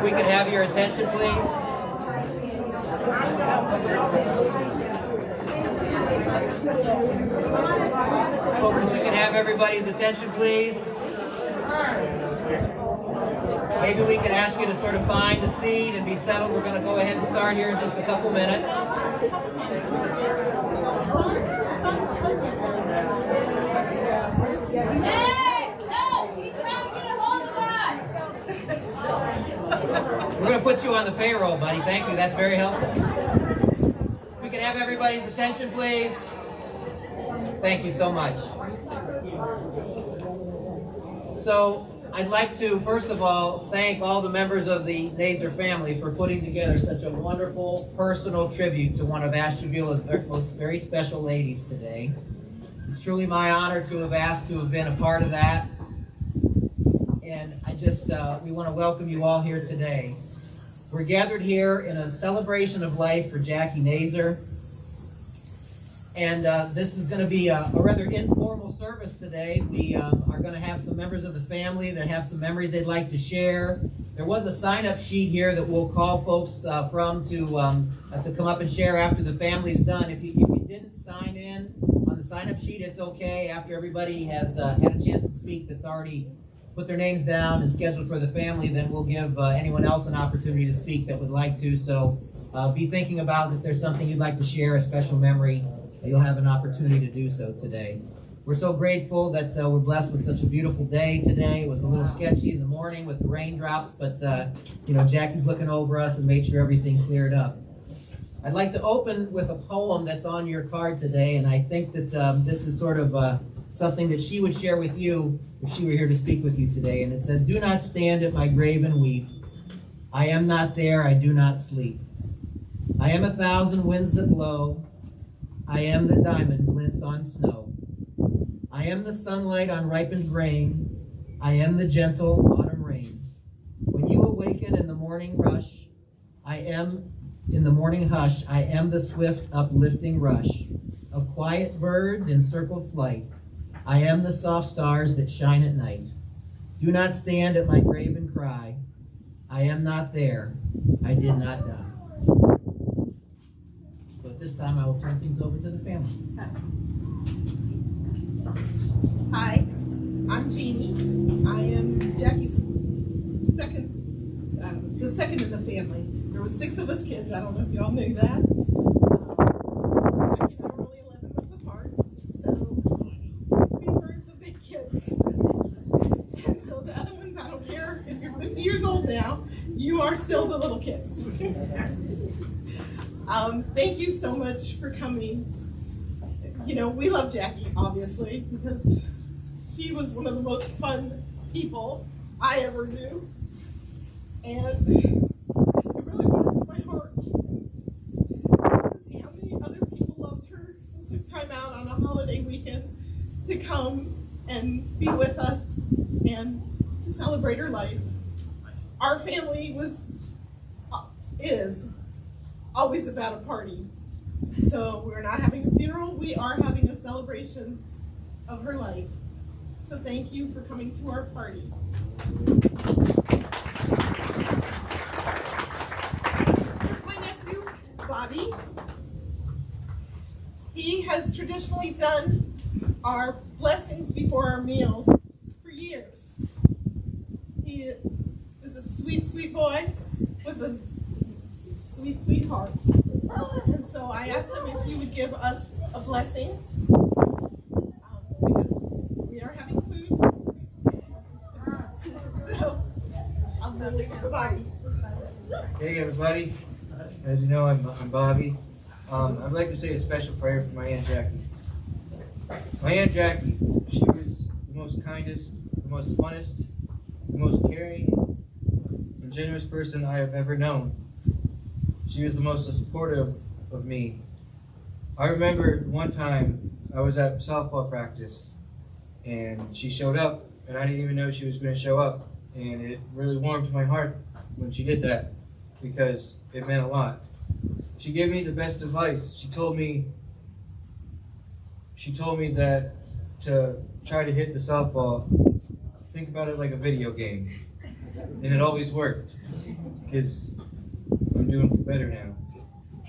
we could have your attention, please. Folks, if we can have everybody's attention, please. Maybe we can ask you to sort of find a seat and be settled. We're going to go ahead and start here in just a couple minutes. We're going to put you on the payroll, buddy. Thank you. That's very helpful. If we can have everybody's attention, please. Thank you so much. So, I'd like to, first of all, thank all the members of the Nazor family for putting together such a wonderful personal tribute to one of Ashtabula's most very special ladies today. It's truly my honor to have asked to have been a part of that. And we want to welcome you all here today. We're gathered here in a celebration of life for Jackie Nazor. And this is going to be a rather informal service today. We are going to have some members of the family that have some memories they'd like to share. There was a sign-up sheet here that we'll call folks from to come up and share after the family's done. If you didn't sign in on the sign-up sheet, it's okay. After everybody has had a chance to speak that's already put their names down and scheduled for the family, then we'll give anyone else an opportunity to speak that would like to. So be thinking about if there's something you'd like to share, a special memory. You'll have an opportunity to do so today. We're so grateful that we're blessed with such a beautiful day today. It was a little sketchy in the morning with the raindrops, but Jackie's looking over us and made sure everything cleared up. I'd like to open with a poem that's on your card today, and I think that this is sort of something that she would share with you if she were here to speak with you today. And it says, "Do not stand at my grave and weep. I am not there, I do not sleep. I am 1,000 winds that blow. I am the diamond glints on snow. I am the sunlight on ripened grain. I am the gentle autumn rain. When you awaken in the morning rush, I am in the morning hush. I am the swift uplifting rush of quiet birds in circled flight. I am the soft stars that shine at night. Do not stand at my grave and cry. I am not there. I did not die." This time I will turn things over to the family. Hi, I'm Jeannie. I am Jackie's the second in the family. There were 6 of us kids. I don't know if y'all knew that. Jackie and I were only 11 months apart, so we were the big kids. And so the other ones, I don't care if you're 50 years old now, you are still the little kids. Thank you so much for coming. We love Jackie, obviously, because she was one of the most fun people I ever knew. And it really warms my heart to see how many other people loved her and took time out on a holiday weekend to come and be with us and to celebrate her life. Our family is always about a party. So we're not having a funeral, we are having a celebration of her life. So thank you for coming to our party. This is my nephew, Bobby. He has traditionally done our blessings before our meals for years. He is a sweet, sweet boy with a sweet, sweet heart. And so I asked him if he would give us a blessing because we are having food. So I'm going to leave it to Bobby. Hey everybody, as you know, I'm Bobby. I'd like to say a special prayer for my Aunt Jackie. My Aunt Jackie, she was the most kindest, the most funnest, the most caring and generous person I have ever known. She was the most supportive of me. I remember one time I was at softball practice and she showed up and I didn't even know she was going to show up, and it really warmed my heart when she did that because it meant a lot. She gave me the best advice. She told me that to try to hit the softball, think about it like a video game. and it always worked, because I'm doing better now.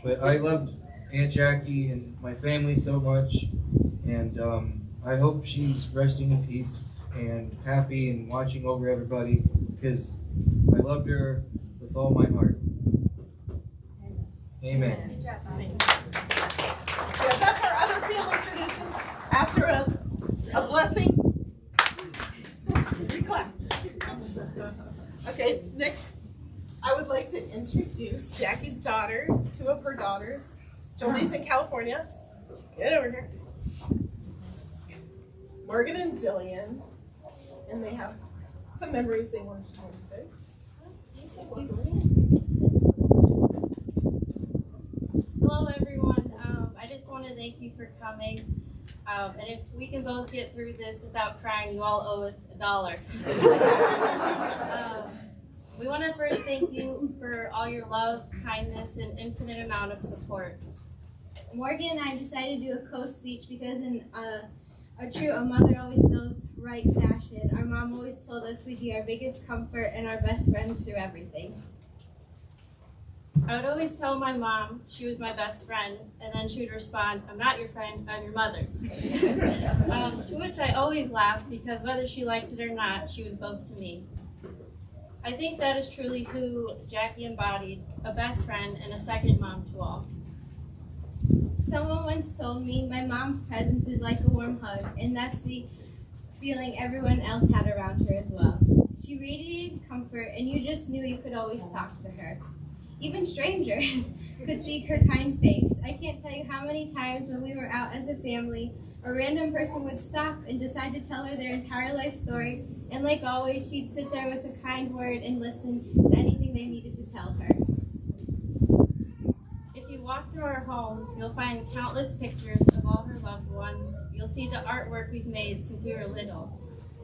But I loved Aunt Jackie and my family so much, and I hope she's resting in peace and happy and watching over everybody, because I loved her with all my heart. Amen. Yeah, that's our other family tradition. After a blessing, we clap. Okay, next, I would like to introduce Jackie's daughters, two of her daughters. Jolie's in California. Get over here. Morgan and Jillian, and they have some memories they want to say. Hello, everyone. I just want to thank you for coming. And if we can both get through this without crying, you all owe us $1. We want to first thank you for all your love, kindness, and infinite amount of support. Morgan and I decided to do a co-speech because in a mother always knows right fashion, our mom always told us we'd be our biggest comfort and our best friends through everything. I would always tell my mom she was my best friend, and then she would respond, "I'm not your friend, I'm your mother." To which I always laughed, because whether she liked it or not, she was both to me. I think that is truly who Jackie embodied, a best friend and a second mom to all. Someone once told me my mom's presence is like a warm hug, and that's the feeling everyone else had around her as well. She radiated comfort, and you just knew you could always talk to her. Even strangers could see her kind face. I can't tell you how many times when we were out as a family, a random person would stop and decide to tell her their entire life story, and like always, she'd sit there with a kind word and listen to anything they needed to tell her. If you walk through our home, you'll find countless pictures of all her loved ones. You'll see the artwork we've made since we were little.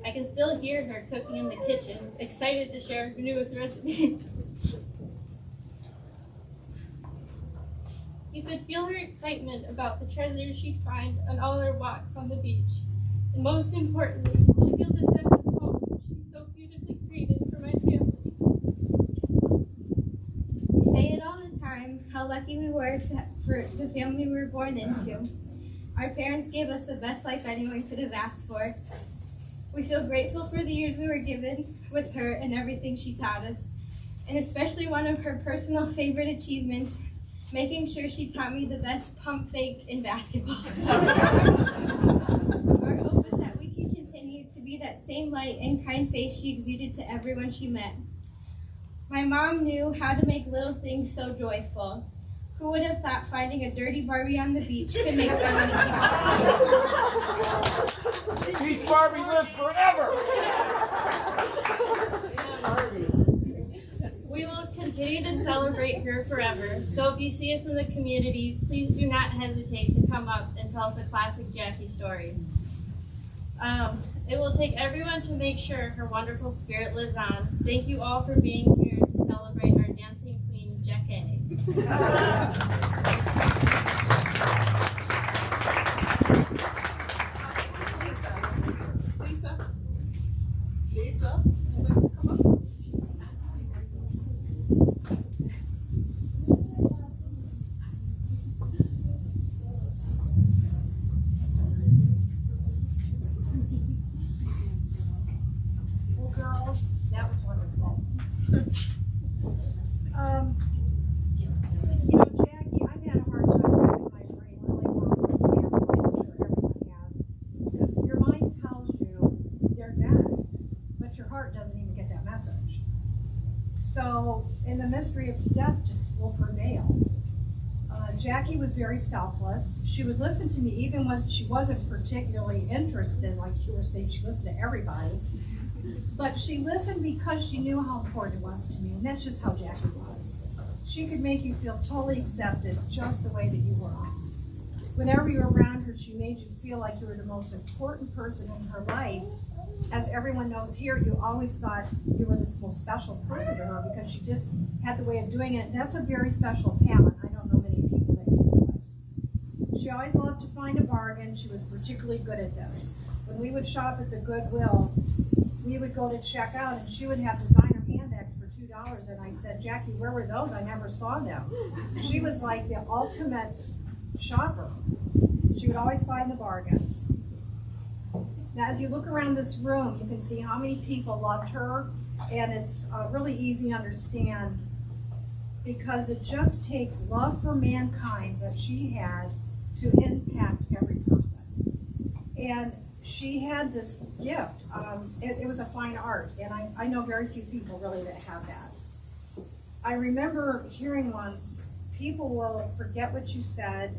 I can still hear her cooking in the kitchen, excited to share her newest recipe. You could feel her excitement about the treasures she'd find on all her walks on the beach. And most importantly, you'll feel the sense of home she so beautifully created for my family. We say it all the time, how lucky we were for the family we were born into. Our parents gave us the best life anyone could have asked for. We feel grateful for the years we were given with her and everything she taught us. And especially one of her personal favorite achievements, making sure she taught me the best pump fake in basketball. Our hope is that we can continue to be that same light and kind face she exuded to everyone she met. My mom knew how to make little things so joyful. Who would have thought finding a dirty Barbie on the beach could make so many people happy? Beach Barbie lives forever! We will continue to celebrate her forever, so if you see us in the community, please do not hesitate to come up and tell us a classic Jackie story. It will take everyone to make sure her wonderful spirit lives on. Thank you all for being here to celebrate our dancing queen, Jackie. Lisa, come up. Well, girls, that was wonderful. Jackie, I've had a hard time wrapping my brain really around this family. I'm sure everyone has. Because your mind tells you they're dead, but your heart doesn't even get that message. So, and the mystery of death just will prevail. Jackie was very selfless. She would listen to me even when she wasn't particularly interested, like you were saying, she listened to everybody. But she listened because she knew how important it was to me, and that's just how Jackie was. She could make you feel totally accepted just the way that you were. Whenever you were around her, she made you feel like you were the most important person in her life. As everyone knows here, you always thought you were the most special person to her because she just had the way of doing it. That's a very special talent. I don't know many people that can do it. She always loved to find a bargain. She was particularly good at this. When we would shop at the Goodwill, we would go to check out and she would have designer handbags and I said, Jackie, where were those? I never saw them. She was like the ultimate shopper. She would always find the bargains. Now, as you look around this room, you can see how many people loved her, and it's really easy to understand because it just takes love for mankind that she had to impact every person. And she had this gift. It was a fine art, and I know very few people really that have that. I remember hearing once, people will forget what you said,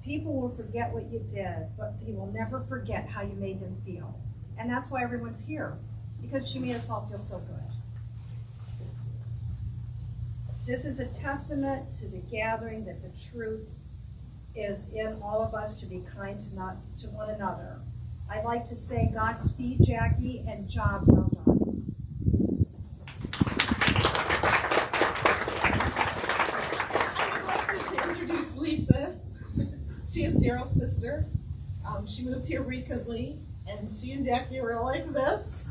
people will forget what you did, but they will never forget how you made them feel. And that's why everyone's here, because she made us all feel so good. This is a testament to the gathering that the truth is in all of us to be kind to one another. I'd like to say Godspeed, Jackie, and job well done. I would like to introduce Lisa. She is Daryl's sister. She moved here recently, and she and Jackie were like this.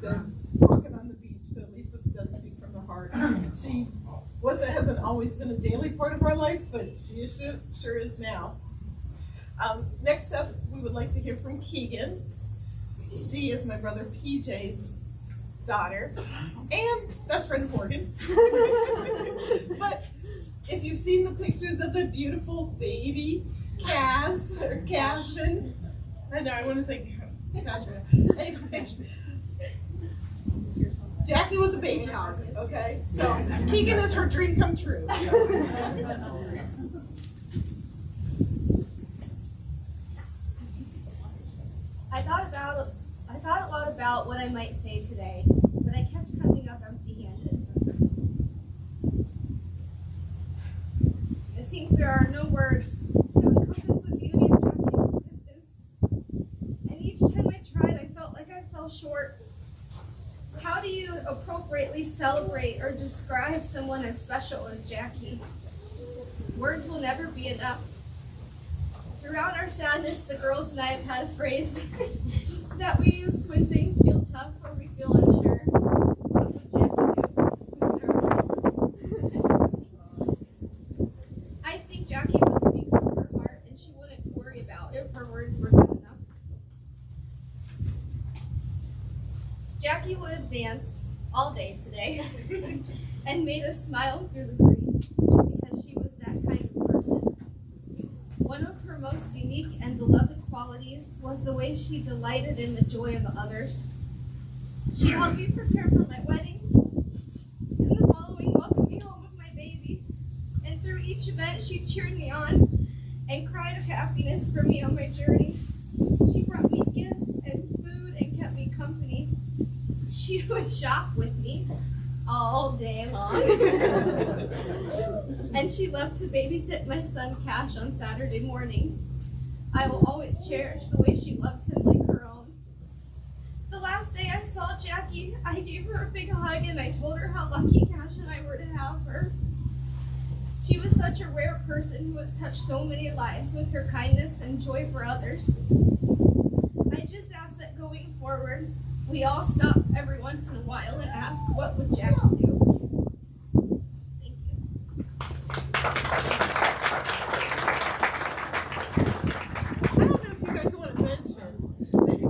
They're walking on the beach, so Lisa does speak from the heart. She hasn't always been a daily part of our life, but she sure is now. Next up, we would like to hear from Keegan. She is my brother PJ's daughter and best friend of Morgan. But if you've seen the pictures of the beautiful baby Cass or Cashman, I know I want to say Cashman. Anyway, Jackie was a baby hog, okay? So Keegan is her dream come true. I thought a lot about what I might say today, but I kept coming up empty-handed. It seems there are no words to encompass the beauty of Jackie's existence. And each time I tried, I felt like I fell short. How do you appropriately celebrate or describe someone as special as Jackie? Words will never be enough. Throughout our sadness, the girls and I have had a phrase that we use when things feel tough or we feel unsure. What would Jackie do? I think Jackie would speak from her heart, and she wouldn't worry about if her words were good enough. Jackie would have danced all day today and made us smile through the grief because she was that kind of person. One of her most unique and beloved qualities was the way she delighted in the joy of others. She helped me prepare for my wedding, and the following welcomed me home with my baby. And through each event, she cheered me on and cried of happiness for me on my journey. She brought me gifts and food and kept me company. She would shop with me all day long. And she loved to babysit my son Cash on Saturday mornings. I will always cherish the way she loved him like her own. The last day I saw Jackie, I gave her a big hug and I told her how lucky Cash and I were to have her. She was such a rare person who has touched so many lives with her kindness and joy for others. I just ask that going forward, we all stop every once in a while and ask, what would Jackie do? Thank you. I don't know if you guys want to mention,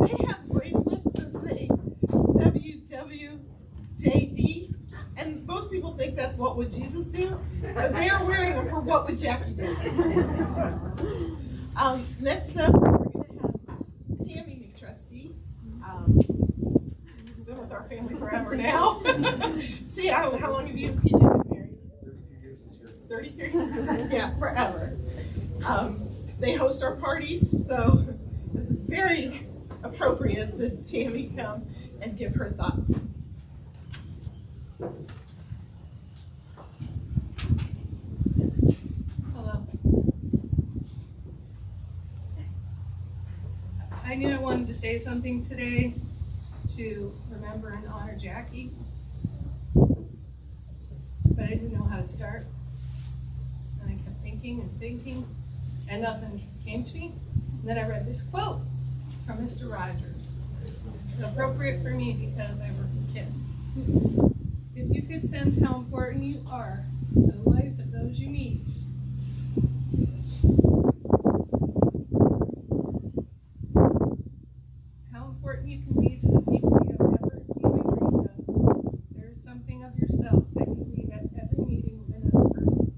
they have bracelets that say WWJD, and most people think that's what would Jesus do, but they are wearing them for what would Jackie do. Next up, we're going to have Tammy McTrusty. She's been with our family forever now. See, how long have you and PJ been married? 33 years this year. 33? Yeah, forever. They host our parties, so it's very appropriate that Tammy come and give her thoughts. Hello. I knew I wanted to say something today to remember and honor Jackie, but I didn't know how to start. And I kept thinking and thinking, and nothing came to me. And then I read this quote from Mr. Rogers. It's appropriate for me because I work with kids. If you could sense how important you are to the lives of those you meet, how important you can be to the people you have never even dreamed of, there is something of yourself that you leave at every meeting with another person.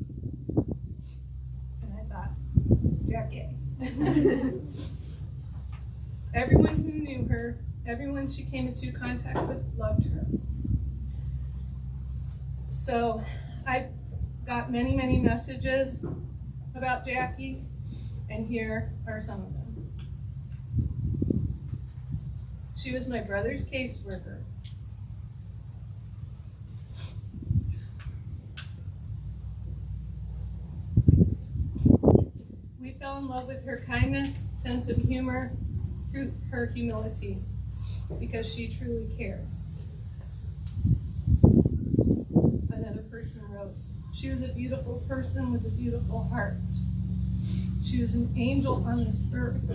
And I thought, Jackie. Everyone who knew her, everyone she came into contact with loved her. So I got many, many messages about Jackie, and here are some of them. She was my brother's caseworker. We fell in love with her kindness, sense of humor, through her humility, because she truly cared. Another person wrote, she was a beautiful person with a beautiful heart. She was an angel on this earth.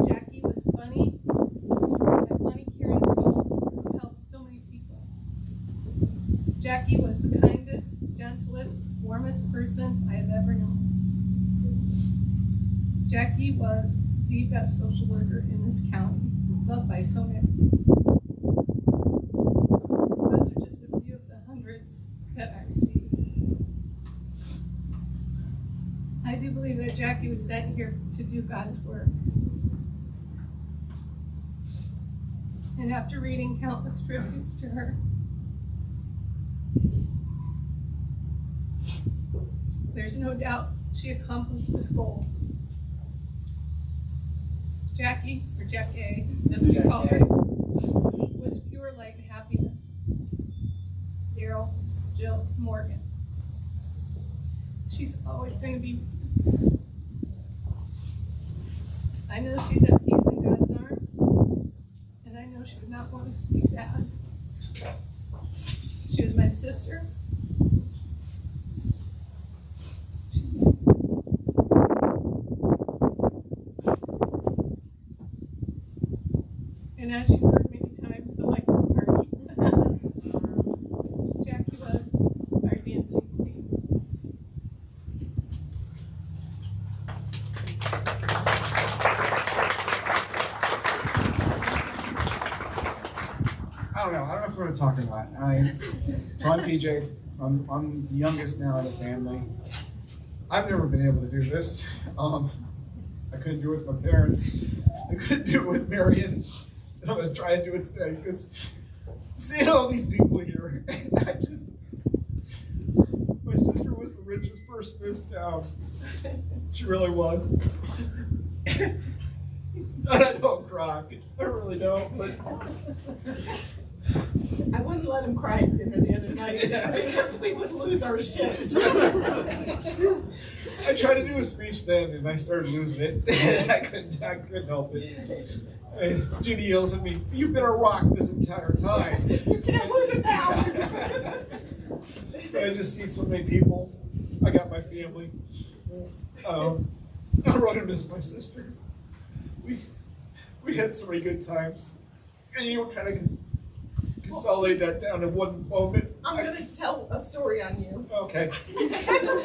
Jackie was funny, a funny, caring soul who helped so many people. Jackie was the kindest, gentlest, warmest person I have ever known. Jackie was the best social worker in this county, loved by so many. Those are just a few of the hundreds that I received. I do believe that Jackie was sent here to do God's work. And after reading countless tributes to her, there's no doubt she accomplished this goal. Jackie, or Jackie, as we call her, was pure light and happiness. Daryl, Jill, Morgan. She's always going to be. I know she's at peace in God's arms, and I know she would not want us to be sad. She was my sister. And as you've heard many times, the life of the party. Jackie was our dancing queen. I don't know if we're gonna talk a lot. So I'm PJ. I'm the youngest now in the family. I've never been able to do this. I couldn't do it with my parents. I couldn't do it with Marion. And I'm gonna try and do it today because seeing all these people here, my sister was the richest person in this town. She really was. And I don't cry. I really don't, but I wouldn't let him cry at dinner the other night because we would lose our shit. I tried to do a speech then and I started losing it. And I couldn't help it. And Judy yells at me, "You've been a rock this entire time." You can't lose it now. I just see so many people. I got my family. I really miss my sister. We had so many good times. And you don't try to consolidate that down in one moment. I'm going to tell a story on you. Okay.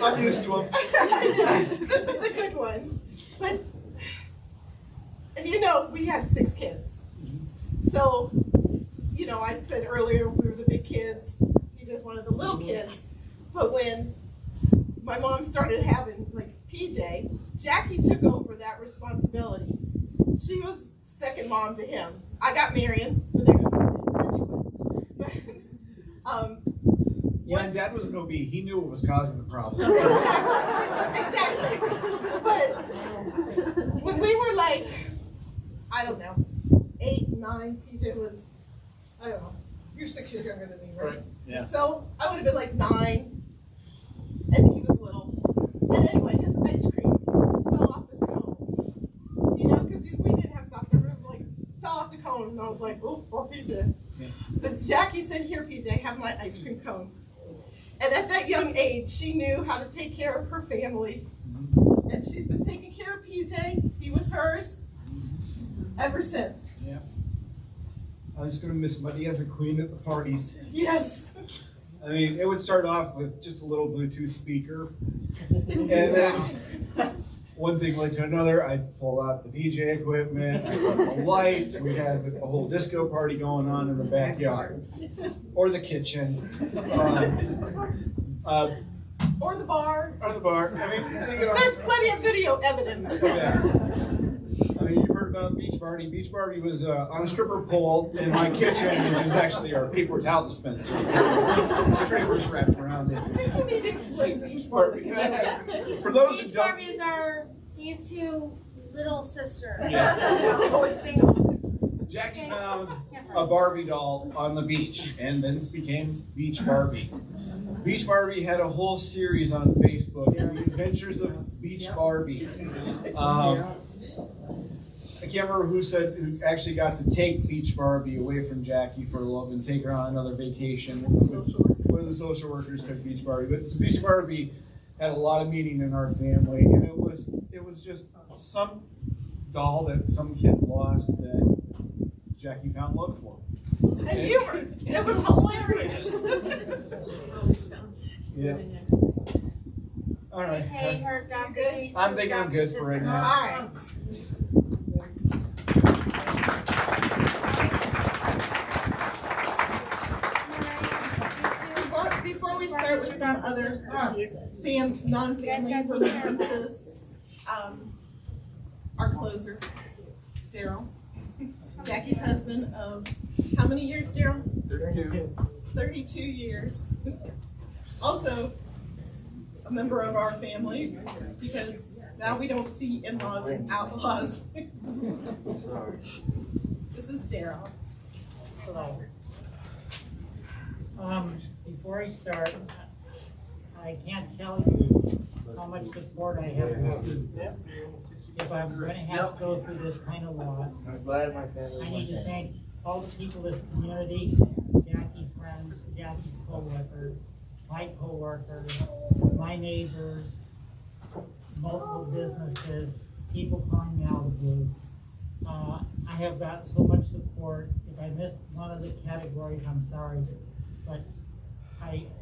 I'm used to them. This is a good one. But, you know, we had 6 kids. So, you know, I said earlier we were the big kids. He just one of the little kids. But when my mom started having, like, PJ, Jackie took over that responsibility. She was second mom to him. I got Marion, the next one. But, Yeah, and Dad wasn't going to be, he knew what was causing the problem. Exactly. But when we were like, I don't know, 8, 9, PJ was, I don't know, you're 6 years younger than me, right? Yeah. So I would have been like 9, and he was little. And anyway, his ice cream fell off his cone. You know, because we didn't have soft serve. It was like, fell off the cone, and I was like, oh, poor PJ. Yeah. But Jackie said, here, PJ, have my ice cream cone. And at that young age, she knew how to take care of her family. And she's been taking care of PJ. He was hers. ever since. Yeah. I was gonna miss Buddy as a queen at the parties. Yes. I mean, it would start off with just a little Bluetooth speaker, and then one thing led to another. I'd pull out the DJ equipment, I'd put the lights, we'd have a whole disco party going on in the backyard, or the kitchen, Or the bar. or the bar. I mean, you know, There's plenty of video evidence. yeah. I mean, you've heard about Beach Party. Beach Party was on a stripper pole in my kitchen, which is actually our paper towel dispenser. Strippers wrapped around it. I think we need to explain Beach Party. For those who Beach don't, Barbies are these two little sisters. Jackie found a Barbie doll on the beach, and then it became Beach Barbie. Beach Barbie had a whole series on Facebook, The Adventures of Beach Barbie. I can't remember who actually got to take Beach Barbie away from Jackie for a little bit and take her on another vacation. One of the social workers took Beach Barbie, but Beach Barbie had a lot of meaning in our family, and it was just some doll that some kid lost that Jackie found love for. And humor. It was hilarious. Yeah. All right. Hey, her Dr. good? Jason, I'm thinking I'm Dr. good for right Sister. All now. right. Before we start with some other non-family remembrances, our closer, Daryl, Jackie's husband of how many years, Daryl? 32 years. Also, a member of our family, because now we don't see in-laws and outlaws. This is Daryl. Hello. Before I start, I can't tell you how much support I have received. If I'm going to have to go through this kind of loss, I'm glad my family I need to thank all the people in this community, Jackie's friends, Jackie's co-workers, my co-workers, my neighbors, multiple businesses, people calling me out of the blue. I have got so much support. If I missed one of the categories, I'm sorry, but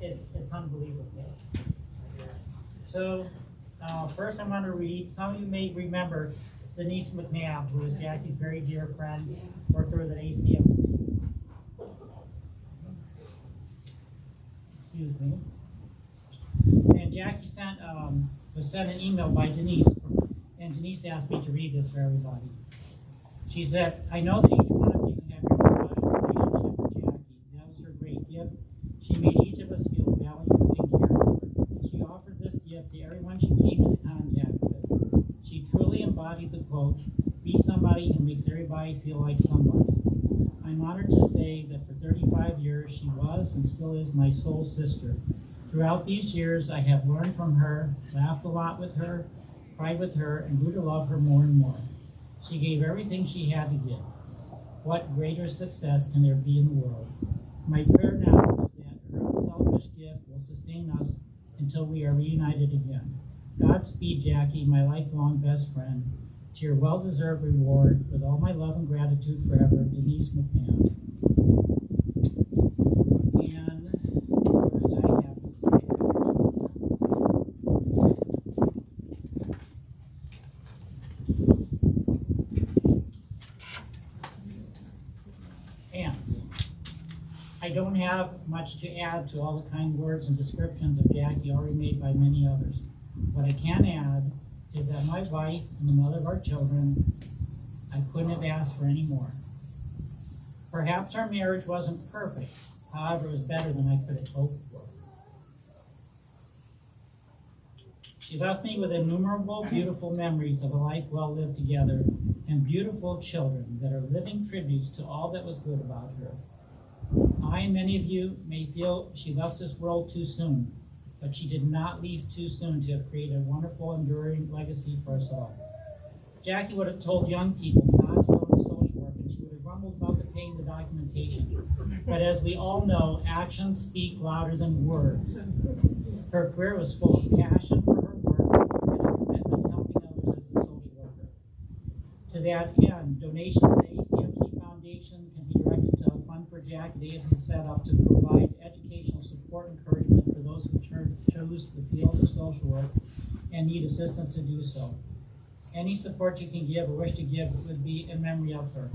it's unbelievable. So first I want to read, some of you may remember Denise McNabb, who is Jackie's very dear friend, worked with at ACMC. Excuse me. And Jackie was sent an email by Denise, and Denise asked me to read this for everybody. She said, I know that each one of you have your special relationship with Jackie. That was her great gift. She made each of us feel valued and cared for. She offered this gift to everyone she came into contact with. She truly embodied the quote, be somebody who makes everybody feel like somebody. I'm honored to say that for 35 years she was and still is my soul sister. Throughout these years I have learned from her, laughed a lot with her, cried with her, and grew to love her more and more. She gave everything she had to give. What greater success can there be in the world? My prayer now is that her unselfish gift will sustain us until we are reunited again. Godspeed, Jackie, my lifelong best friend. To your well-deserved reward, with all my love and gratitude forever, Denise McNabb. And what I have to say. And I don't have much to add to all the kind words and descriptions of Jackie already made by many others. What I can add is that my wife and the mother of our children, I couldn't have asked for any more. Perhaps our marriage wasn't perfect, however, it was better than I could have hoped for. She left me with innumerable beautiful memories of a life well lived together and beautiful children that are living tributes to all that was good about her. I and many of you may feel she left this world too soon, but she did not leave too soon to have created a wonderful, enduring legacy for us all. Jackie would have told young people not to go to social work, and she would have grumbled about the paying the documentation. But as we all know, actions speak louder than words. Her career was full of passion for her work and a commitment to helping others as a social worker. To that end, donations to ACMC Foundation can be directed to a fund for Jackie. They have been set up to provide educational support and encouragement for those who chose the field of social work and need assistance to do so. Any support you can give or wish to give would be in memory of her.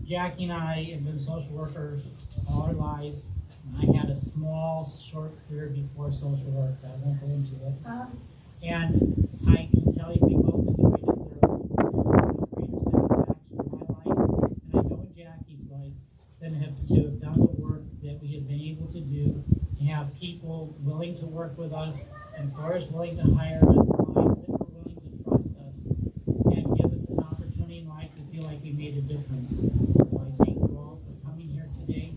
Jackie and I have been social workers all our lives. I had a small, short career before social work. I won't go into it. And I can tell you we both enjoyed it. There was greater satisfaction in my life, and I know in Jackie's life, than to have done the work that we have been able to do, to have people willing to work with us, employers willing to hire us, clients that were willing to trust us, and give us an opportunity in life to feel like we made a difference. So I thank you all for coming here today.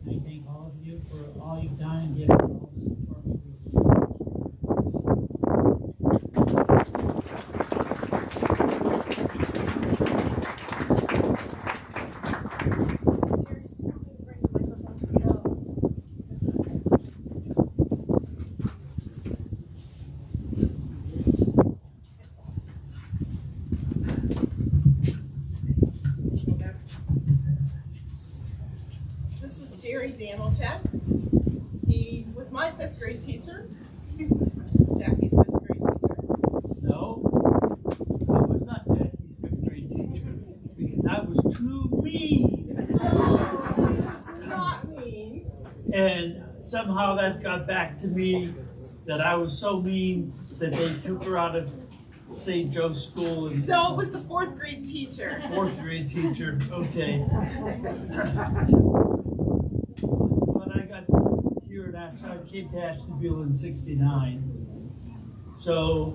I thank all of you for all you've done and given all the support we've received. This is Jerry Danilchak. He was my 5th grade teacher. Jackie's 5th grade teacher. No, I was not Jackie's 5th grade teacher because I was too mean. It's not mean. And somehow that got back to me that I was so mean that they took her out of St. Joe's School. And No, it was the 4th grade teacher. 4th grade teacher, okay. When I got here at Ashton, I came to Ashtabula in '69. So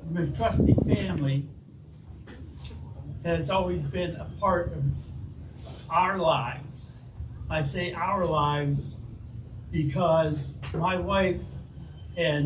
my trusty family has always been a part of our lives. I say our lives because my wife and